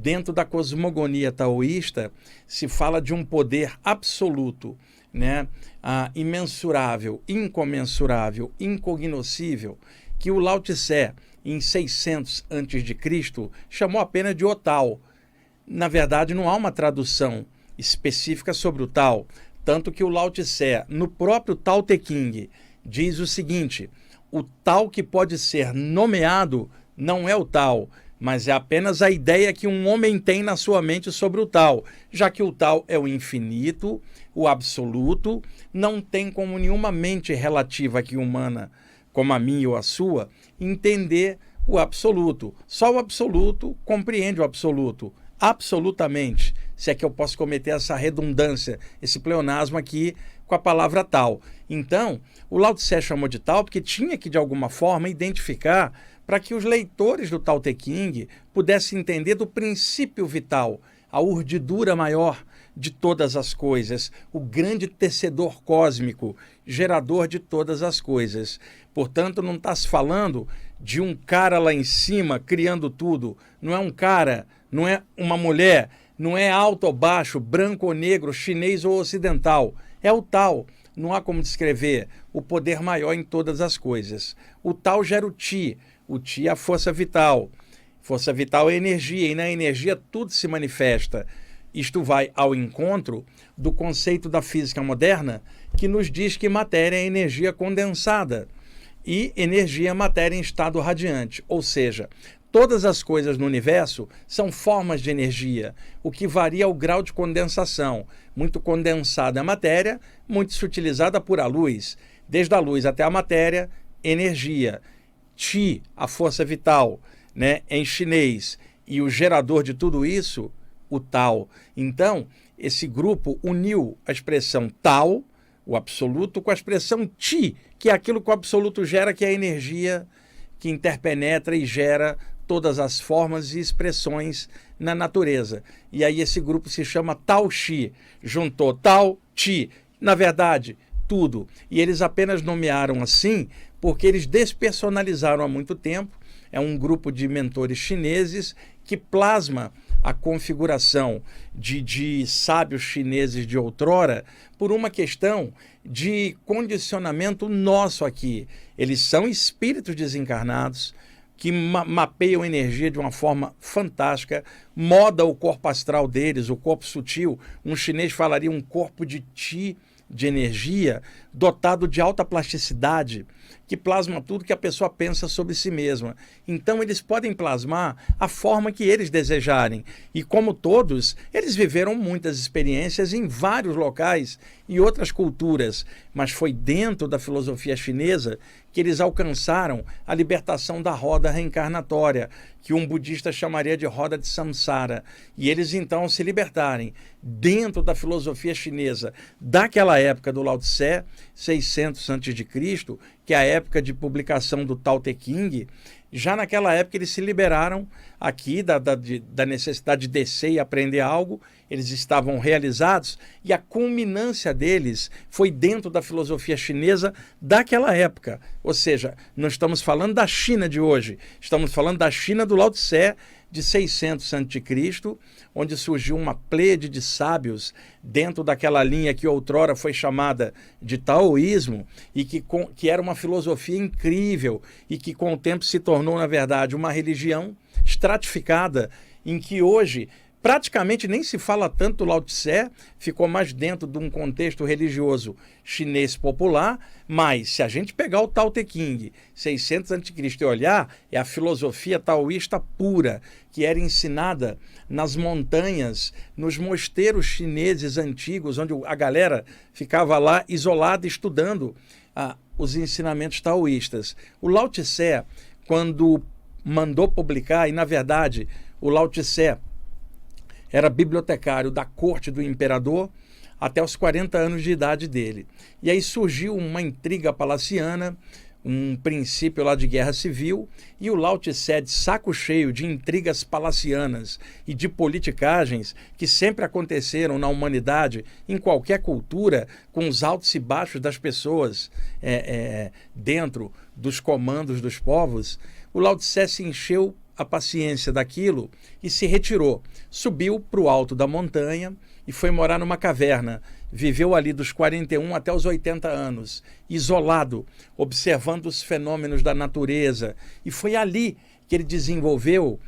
dentro da cosmogonia taoísta, se fala de um poder absoluto, né? Imensurável, incomensurável, incognoscível, que o Lao Tse, em 600 a.C., chamou apenas de O Tao. Na verdade, não há uma tradução específica sobre o Tao, tanto que o Lao Tse, no próprio Tao Te Ching, diz o seguinte: o Tao que pode ser nomeado não é o Tao, mas é apenas a ideia que um homem tem na sua mente sobre o Tao, já que o Tao é o infinito, o absoluto, não tem como nenhuma mente relativa aqui humana, como a minha ou a sua, entender o absoluto. Só o absoluto compreende o absoluto, absolutamente, se é que eu posso cometer essa redundância, esse pleonasmo aqui com a palavra Tao. Então, o Lao Tse chamou de Tao porque tinha que, de alguma forma, identificar para que os leitores do Tao Te Ching pudessem entender do princípio vital, a urdidura maior de todas as coisas, o grande tecedor cósmico, gerador de todas as coisas. Portanto, não está se falando de um cara lá em cima criando tudo. Não é um cara, não é uma mulher, não é alto ou baixo, branco ou negro, chinês ou ocidental. É o Tao. Não há como descrever o poder maior em todas as coisas. O Tao gera o Ti. O Ti é a força vital. Força vital é energia, e na energia tudo se manifesta. Isto vai ao encontro do conceito da física moderna, que nos diz que matéria é energia condensada e energia é matéria em estado radiante. Ou seja, todas as coisas no universo são formas de energia, o que varia o grau de condensação. Muito condensada a matéria, muito sutilizada por a luz. Desde a luz até a matéria, energia. Qi, a força vital, né, em chinês, e o gerador de tudo isso, o Tao. Então, esse grupo uniu a expressão Tao, o absoluto, com a expressão Ti, que é aquilo que o absoluto gera, que é a energia que interpenetra e gera todas as formas e expressões na natureza. E aí esse grupo se chama Tao Chi, juntou Tao, Ti, na verdade, tudo. E eles apenas nomearam assim porque eles despersonalizaram há muito tempo. É um grupo de mentores chineses que plasma a configuração de sábios chineses de outrora por uma questão de condicionamento nosso aqui. Eles são espíritos desencarnados que mapeiam energia de uma forma fantástica, moda o corpo astral deles, o corpo sutil. Um chinês falaria um corpo de Ti, de energia, dotado de alta plasticidade, que plasma tudo que a pessoa pensa sobre si mesma. Então eles podem plasmar a forma que eles desejarem. E como todos, eles viveram muitas experiências em vários locais e outras culturas, mas foi dentro da filosofia chinesa que eles alcançaram a libertação da roda reencarnatória, que um budista chamaria de roda de samsara. E eles então se libertarem dentro da filosofia chinesa daquela época do Lao Tse, 600 a.C., que é a época de publicação do Tao Te Ching. Já naquela época eles se liberaram aqui da necessidade de descer e aprender algo. Eles estavam realizados e a culminância deles foi dentro da filosofia chinesa daquela época. Ou seja, não estamos falando da China de hoje, estamos falando da China do Lao Tse, de 600 a.C., onde surgiu uma pleiade de sábios dentro daquela linha que outrora foi chamada de taoísmo e que era uma filosofia incrível e que com o tempo se tornou, na verdade, uma religião estratificada, em que hoje praticamente nem se fala tanto do Lao Tse, ficou mais dentro de um contexto religioso chinês popular, mas se a gente pegar o Tao Te Ching, 600 a.C. e olhar, é a filosofia taoísta pura, que era ensinada nas montanhas, nos mosteiros chineses antigos, onde a galera ficava lá isolada estudando os ensinamentos taoístas. O Lao Tse, quando mandou publicar, e na verdade o Lao Tse era bibliotecário da corte do imperador até os 40 anos de idade dele. E aí surgiu uma intriga palaciana, um princípio lá de guerra civil, e o Lao Tse, de saco cheio de intrigas palacianas e de politicagens que sempre aconteceram na humanidade, em qualquer cultura, com os altos e baixos das pessoas dentro dos comandos dos povos, o Lao Tse se encheu a paciência daquilo e se retirou. Subiu para o alto da montanha e foi morar numa caverna. Viveu ali dos 41 até os 80 anos, isolado, observando os fenômenos da natureza. E foi ali que ele desenvolveu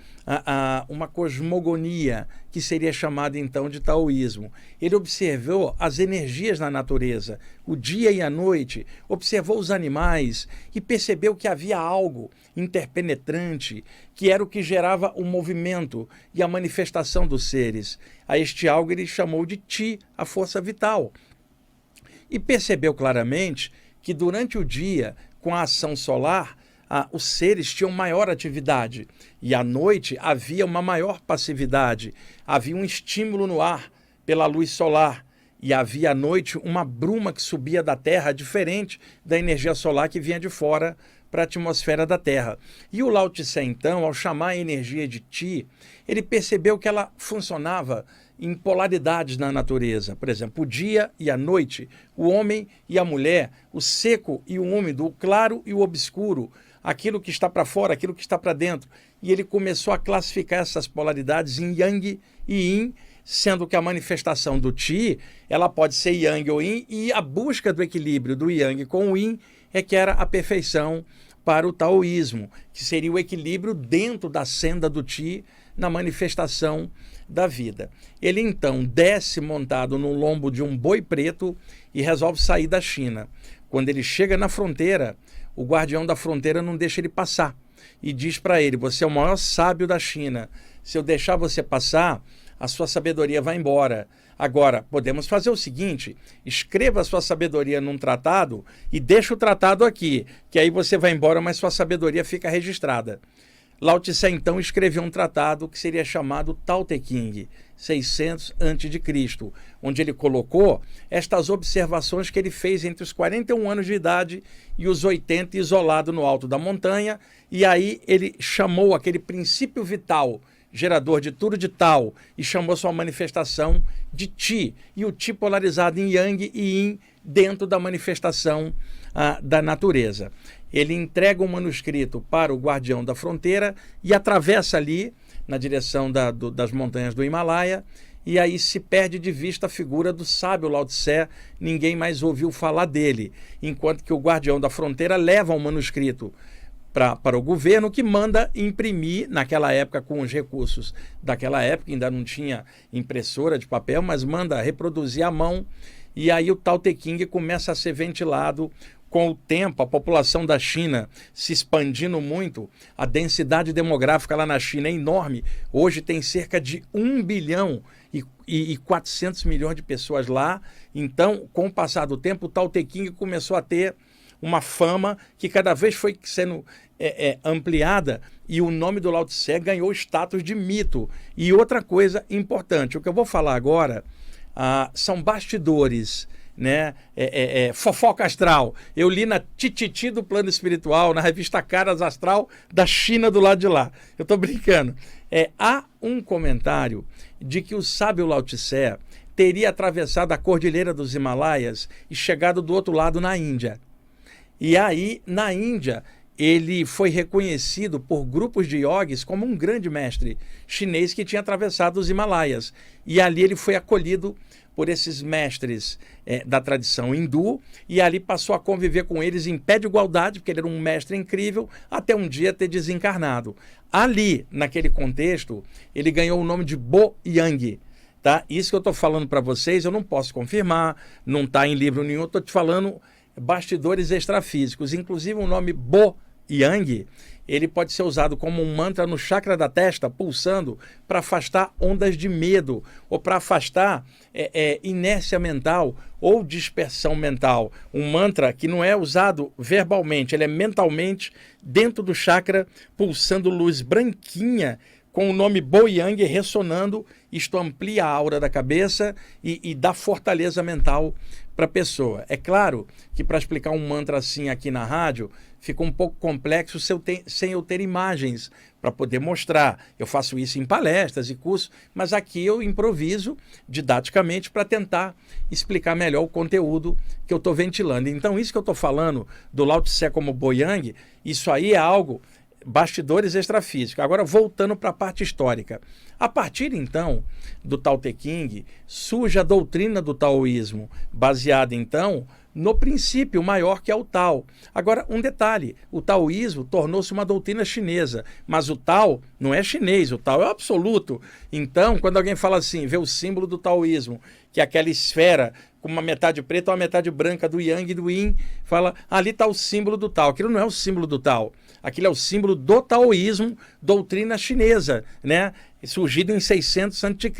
uma cosmogonia, que seria chamada então de taoísmo. Ele observou as energias na natureza, o dia e a noite, observou os animais e percebeu que havia algo interpenetrante, que era o que gerava o movimento e a manifestação dos seres. A este algo ele chamou de Qi, a força vital. E percebeu claramente que durante o dia, com a ação solar, os seres tinham maior atividade e à noite havia uma maior passividade. Havia um estímulo no ar pela luz solar e havia à noite uma bruma que subia da Terra, diferente da energia solar que vinha de fora para a atmosfera da Terra. E o Lao Tse, então, ao chamar a energia de Qi, ele percebeu que ela funcionava em polaridades na natureza. Por exemplo, o dia e a noite, o homem e a mulher, o seco e o úmido, o claro e o obscuro, aquilo que está para fora, aquilo que está para dentro. E ele começou a classificar essas polaridades em Yang e Yin, sendo que a manifestação do Qi, ela pode ser Yang ou Yin, e a busca do equilíbrio do Yang com o Yin é que era a perfeição para o taoísmo, que seria o equilíbrio dentro da senda do Qi na manifestação da vida. Ele então desce montado no lombo de um boi preto e resolve sair da China. Quando ele chega na fronteira, o guardião da fronteira não deixa ele passar e diz para ele: você é o maior sábio da China, se eu deixar você passar, a sua sabedoria vai embora. Agora, podemos fazer o seguinte: escreva a sua sabedoria num tratado e deixa o tratado aqui, que aí você vai embora, mas sua sabedoria fica registrada. Lao Tse então escreveu um tratado que seria chamado Tao Te Ching, 600 a.C., onde ele colocou estas observações que ele fez entre os 41 anos de idade e os 80, isolado no alto da montanha, e aí ele chamou aquele princípio vital, gerador de tudo de Tao, e chamou sua manifestação de Qi, e o Qi polarizado em Yang e Yin dentro da manifestação da natureza. Ele entrega um manuscrito para o guardião da fronteira e atravessa ali na direção das montanhas do Himalaia, e aí se perde de vista a figura do sábio Lao Tse, ninguém mais ouviu falar dele, enquanto que o guardião da fronteira leva um manuscrito para o governo, que manda imprimir, naquela época com os recursos daquela época, ainda não tinha impressora de papel, mas manda reproduzir à mão, e aí o Tao Te Ching começa a ser ventilado. Com o tempo, a população da China se expandindo muito, a densidade demográfica lá na China é enorme. Hoje tem cerca de 1 bilhão e 400 milhões de pessoas lá. Então, com o passar do tempo, o Tao Te Ching começou a ter uma fama que cada vez foi sendo ampliada, e o nome do Lao Tse ganhou status de mito. E outra coisa importante, o que eu vou falar agora são bastidores, né? Fofoca astral. Eu li na Tititi do Plano Espiritual, na revista Caras Astral da China do lado de lá. Eu estou brincando. Há um comentário de que o sábio Lao Tse teria atravessado a Cordilheira dos Himalaias e chegado do outro lado na Índia. E aí, na Índia, ele foi reconhecido por grupos de yogis como um grande mestre chinês que tinha atravessado os Himalaias. E ali ele foi acolhido por esses mestres da tradição hindu, e ali passou a conviver com eles em pé de igualdade, porque ele era um mestre incrível, até um dia ter desencarnado. Ali, naquele contexto, ele ganhou o nome de Bo Yang. Tá? Isso que eu estou falando para vocês, eu não posso confirmar, não está em livro nenhum, estou te falando bastidores extrafísicos. Inclusive o nome Bo Yang, ele pode ser usado como um mantra no chakra da testa, pulsando, para afastar ondas de medo, ou para afastar inércia mental ou dispersão mental. Um mantra que não é usado verbalmente, ele é mentalmente dentro do chakra, pulsando luz branquinha, com o nome Bo Yang ressonando. Isto amplia a aura da cabeça e dá fortaleza mental para a pessoa. É claro que para explicar um mantra assim aqui na rádio, fica um pouco complexo sem eu ter imagens para poder mostrar. Eu faço isso em palestras e cursos, mas aqui eu improviso didaticamente para tentar explicar melhor o conteúdo que eu estou ventilando. Então, isso que eu estou falando do Lao Tse como Bo Yang, isso aí é algo bastidores extrafísicos. Agora, voltando para a parte histórica. A partir, então, do Tao Te Ching, surge a doutrina do taoísmo, baseada, então, no princípio maior que é o Tao. Agora, um detalhe, o taoísmo tornou-se uma doutrina chinesa, mas o Tao não é chinês, o Tao é absoluto. Então, quando alguém fala assim, vê o símbolo do taoísmo, que é aquela esfera com uma metade preta ou uma metade branca do Yang e do Yin, fala, ali está o símbolo do Tao. Aquilo não é o símbolo do Tao, aquilo é o símbolo do taoísmo, doutrina chinesa, né? Surgido em 600 a.C.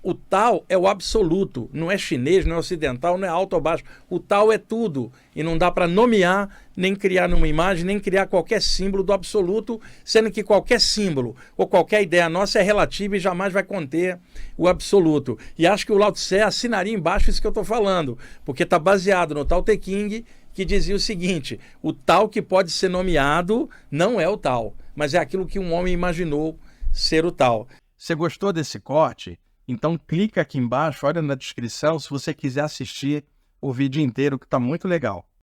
O Tao é o absoluto, não é chinês, não é ocidental, não é alto ou baixo. O Tao é tudo e não dá para nomear, nem criar numa imagem, nem criar qualquer símbolo do absoluto, sendo que qualquer símbolo ou qualquer ideia nossa é relativa e jamais vai conter o absoluto. E acho que o Lao Tse assinaria embaixo isso que eu estou falando, porque está baseado no Tao Te Ching, que dizia o seguinte, o Tao que pode ser nomeado não é o Tao, mas é aquilo que um homem imaginou ser o Tao. Você gostou desse corte? Então clica aqui embaixo, olha na descrição se você quiser assistir o vídeo inteiro, que está muito legal.